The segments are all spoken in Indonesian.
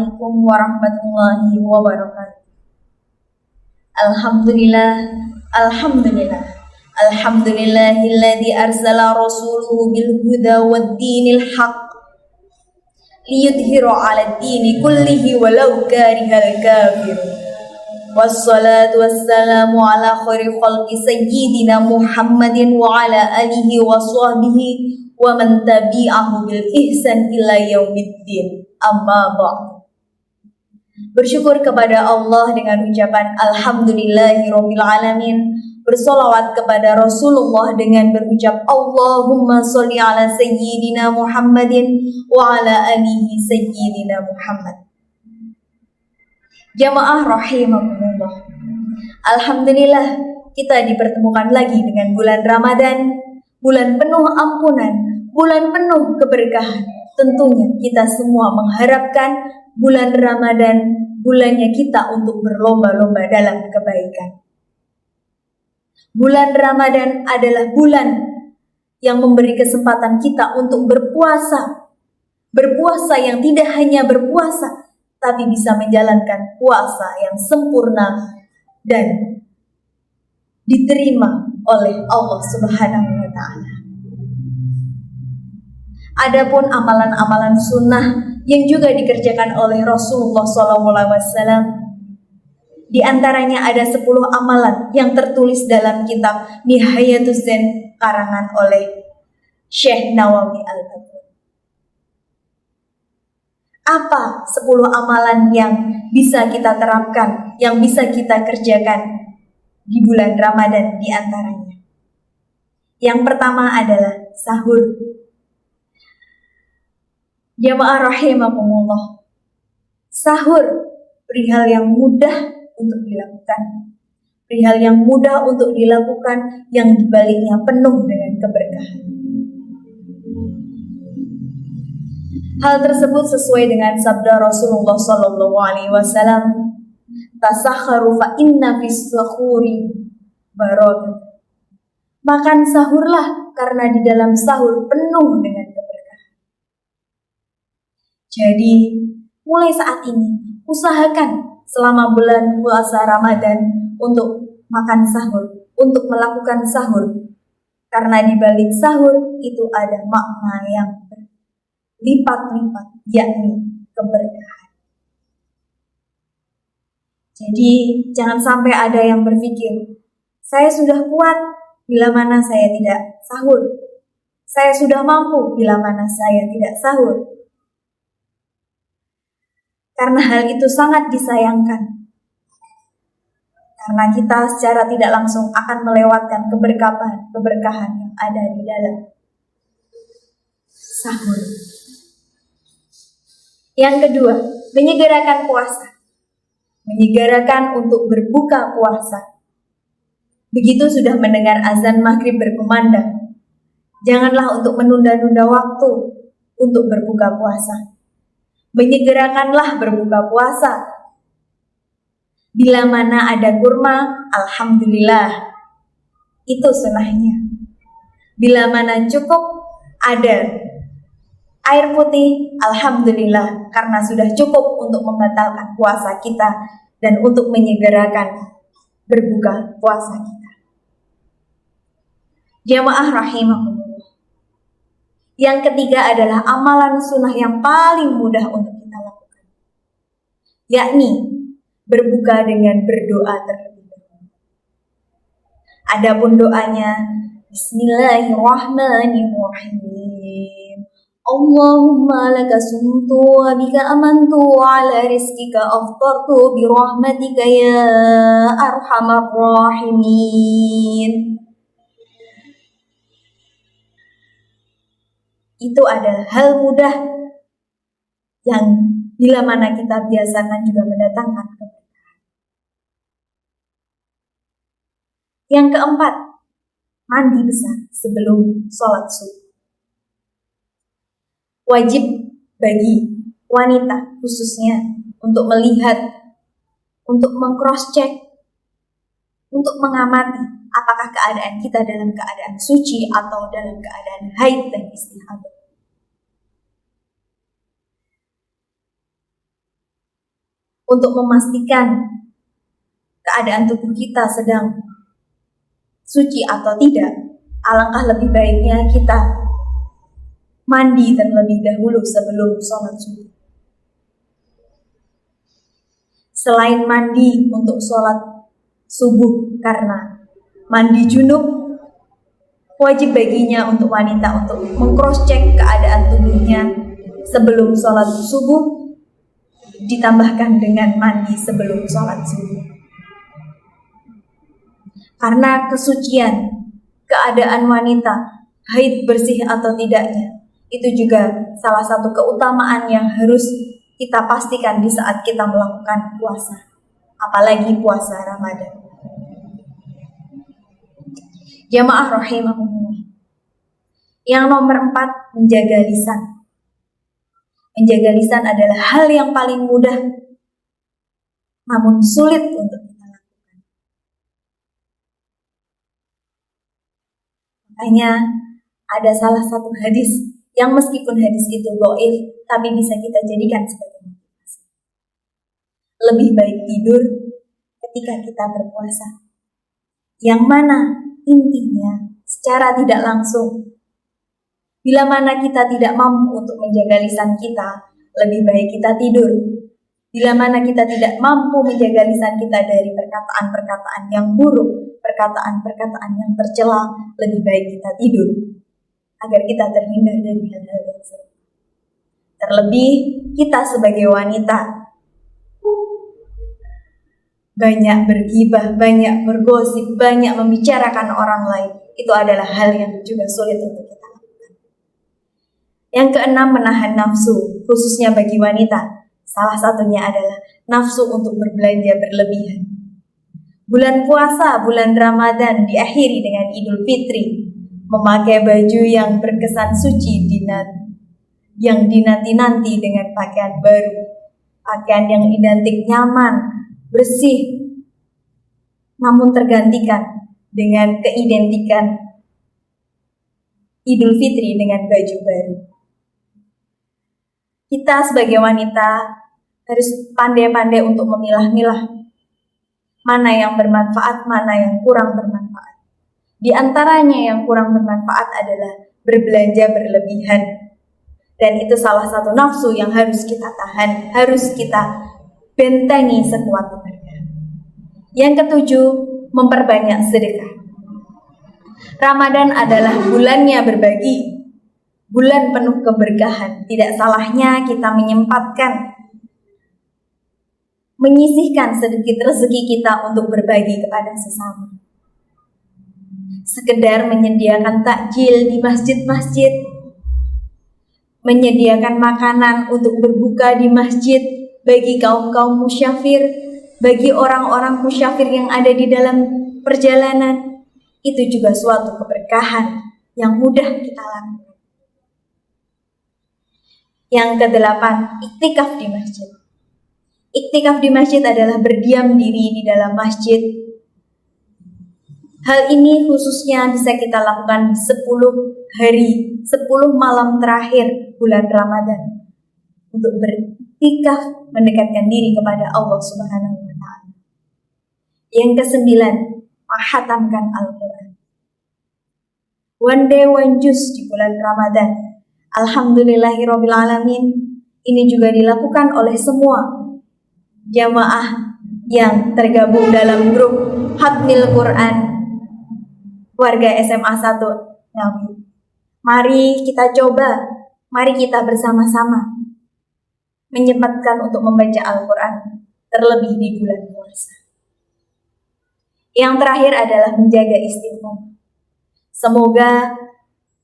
Assalamualaikum warahmatullahi wabarakatuh. Alhamdulillah. Alhamdulillahilladzi arsala rasuluhu bil huda wad dinil haqq liyudhhira 'alad dini kullihi walau karihal kafirun. Wassalatu wassalamu ala khairi khalqi sayyidina Muhammadin wa ala alihi wa sahbihi wa man tabi'ahu bil ihsan ila yaumiddin. Amma ba'd. Bersyukur kepada Allah dengan ucapan alhamdulillahirabbil alamin. Bersolawat kepada Rasulullah dengan berucap Allahumma sholli ala sayyidina Muhammadin wa ala alihi sayyidina Muhammad. Jamaah rahimakumullah. Alhamdulillah kita dipertemukan lagi dengan bulan Ramadan, bulan penuh ampunan, bulan penuh keberkahan. Tentunya kita semua mengharapkan bulan Ramadan bulannya kita untuk berlomba-lomba dalam kebaikan. Bulan Ramadan adalah bulan yang memberi kesempatan kita untuk berpuasa. Berpuasa yang tidak hanya berpuasa, tapi bisa menjalankan puasa yang sempurna dan diterima oleh Allah Subhanahu wa Ta'ala. Adapun amalan-amalan sunnah yang juga dikerjakan oleh Rasulullah SAW, di antaranya ada 10 amalan yang tertulis dalam kitab Nihayatus Zen karangan oleh Syekh Nawawi Al-Albani. Apa 10 amalan yang bisa kita terapkan, yang bisa kita kerjakan di bulan Ramadan di antaranya? Yang pertama adalah sahur. Jamaah rahimakumullah. Sahur perihal yang mudah untuk dilakukan. Perihal yang mudah untuk dilakukan, yang dibaliknya penuh dengan keberkahan. Hal tersebut sesuai dengan sabda Rasulullah SAW, tasakharu fa inna fis sahuri barakah. Makan sahurlah karena di dalam sahur penuh dengan keberkahan. Jadi mulai saat ini usahakan selama bulan puasa Ramadan untuk makan sahur, untuk melakukan sahur. Karena di balik sahur itu ada makna yang berlipat-lipat, yakni keberkahan. Jadi jangan sampai ada yang berpikir, saya sudah kuat bila mana saya tidak sahur. Saya sudah mampu bila mana saya tidak sahur. Karena hal itu sangat disayangkan. Karena kita secara tidak langsung akan melewatkan keberkahan yang ada di dalam sahur. Yang kedua, menyegerakan puasa. Menyegerakan untuk berbuka puasa. Begitu sudah mendengar azan maghrib berkumandang, janganlah untuk menunda-nunda waktu untuk berbuka puasa. Menyegerakanlah berbuka puasa. Bila mana ada kurma, alhamdulillah, itu sunahnya. Bila mana cukup ada air putih, alhamdulillah, karena sudah cukup untuk membatalkan puasa kita dan untuk menyegerakan berbuka puasa kita. Jamaah rahimakumullah. Yang ketiga adalah amalan sunnah yang paling mudah untuk kita lakukan, yakni berbuka dengan berdoa terlebih dahulu. Adapun doanya, Bismillahirrahmanirrahim. Allahumma laka sumtu wa bika amantu wa ala rizkika aftartu birahmatika ya arhamar rahimin. Itu adalah hal mudah yang bila mana kita biasakan juga mendatangkan keberkahan. Yang keempat, mandi besar sebelum sholat subuh. Wajib bagi wanita khususnya untuk melihat, untuk meng-cross-check, untuk mengamati apakah keadaan kita dalam keadaan suci atau dalam keadaan haid dan istihadah. untuk memastikan keadaan tubuh kita sedang suci atau tidak, alangkah lebih baiknya kita mandi terlebih dahulu sebelum sholat subuh. Selain mandi untuk sholat subuh karena mandi junub, wajib baginya untuk wanita untuk meng-cross-check keadaan tubuhnya sebelum sholat subuh, ditambahkan dengan mandi sebelum sholat subuh. Karena kesucian keadaan wanita, haid bersih atau tidaknya, itu juga salah satu keutamaan yang harus kita pastikan di saat kita melakukan puasa, apalagi puasa Ramadan. Jamaah rahimahumullah. Yang nomor 4, menjaga lisan. Menjaga lisan adalah hal yang paling mudah namun sulit untuk kita lakukan. Makanya ada salah satu hadis yang meskipun hadis itu dhaif, tapi bisa kita jadikan sebagai motivasi. Lebih baik tidur ketika kita berpuasa. Yang mana intinya secara tidak langsung, bila mana kita tidak mampu untuk menjaga lisan kita, lebih baik kita tidur. Bila mana kita tidak mampu menjaga lisan kita dari perkataan-perkataan yang buruk, perkataan-perkataan yang tercela, lebih baik kita tidur agar kita terhindar dari hal-hal yang serupa. Terlebih kita sebagai wanita banyak bergibah, banyak bergosip, banyak membicarakan orang lain. Itu adalah hal yang juga sulit untuk kita lakukan. Yang keenam, menahan nafsu, khususnya bagi wanita. Salah satunya adalah nafsu untuk berbelanja berlebihan. Bulan puasa, bulan Ramadan diakhiri dengan Idul Fitri, memakai baju yang berkesan suci yang dinanti-nanti dengan pakaian baru, pakaian yang identik nyaman, bersih, namun tergantikan dengan keidentikan Idul Fitri dengan baju baru. Kita sebagai wanita harus pandai-pandai untuk memilah-milah mana yang bermanfaat, mana yang kurang bermanfaat. Di antaranya yang kurang bermanfaat adalah berbelanja berlebihan. Dan itu salah satu nafsu yang harus kita tahan, harus kita bentengi sekuat tenaga. Yang ketujuh, memperbanyak sedekah. Ramadan adalah bulannya berbagi, bulan penuh keberkahan. Tidak salahnya kita menyisihkan sedikit rezeki kita untuk berbagi kepada sesama. Sekedar menyediakan takjil di masjid-masjid, menyediakan makanan untuk berbuka di masjid bagi kaum-kaum musyafir, bagi orang-orang musyafir yang ada di dalam perjalanan, itu juga suatu keberkahan yang mudah kita lakukan. Yang kedelapan, iktikaf di masjid. Iktikaf di masjid adalah berdiam diri di dalam masjid. Hal ini khususnya bisa kita lakukan 10 hari, 10 malam terakhir bulan Ramadan untuk beriktikaf, mendekatkan diri kepada Allah Subhanahu wa Ta'ala. Yang kesembilan, menghatamkan Al-Quran. One day one juice di bulan Ramadan. Alhamdulillahirrabbilalamin. Ini juga dilakukan oleh semua jamaah yang tergabung dalam grup Hatmil Quran warga SMA 1 Ngawi. Mari kita coba, mari kita bersama-sama menyempatkan untuk membaca Al-Quran, terlebih di bulan puasa. Yang terakhir adalah menjaga istiqomah. Semoga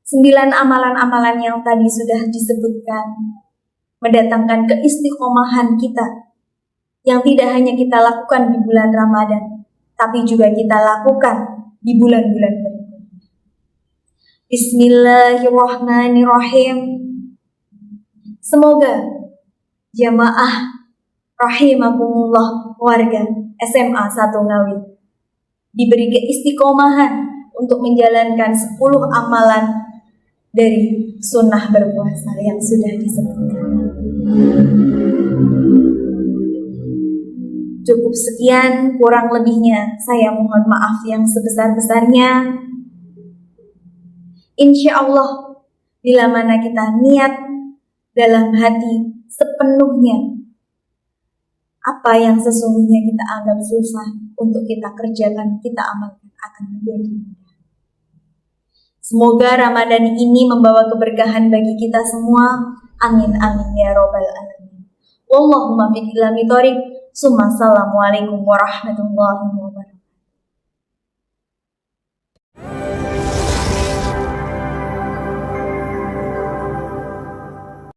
9 amalan-amalan yang tadi sudah disebutkan mendatangkan keistiqomahan kita, yang tidak hanya kita lakukan di bulan Ramadan, tapi juga kita lakukan di bulan-bulan berikutnya. Bismillahirrahmanirrahim. Semoga jamaah rahimakumullah warga SMA 1 Ngawi diberi keistiqomahan untuk menjalankan 10 amalan dari sunnah berpuasa yang sudah disebutkan. Cukup sekian, kurang lebihnya saya mohon maaf yang sebesar-besarnya. Insya Allah, bila mana kita niat dalam hati sepenuhnya, apa yang sesungguhnya kita anggap susah untuk kita kerjakan, kita amalkan akan menjadi mudah. Semoga Ramadan ini membawa keberkahan bagi kita semua. Amin amin ya robbal alamin. Wallahumma fiqh ila mithoriq. Assalamualaikum warahmatullahi wabarakatuh.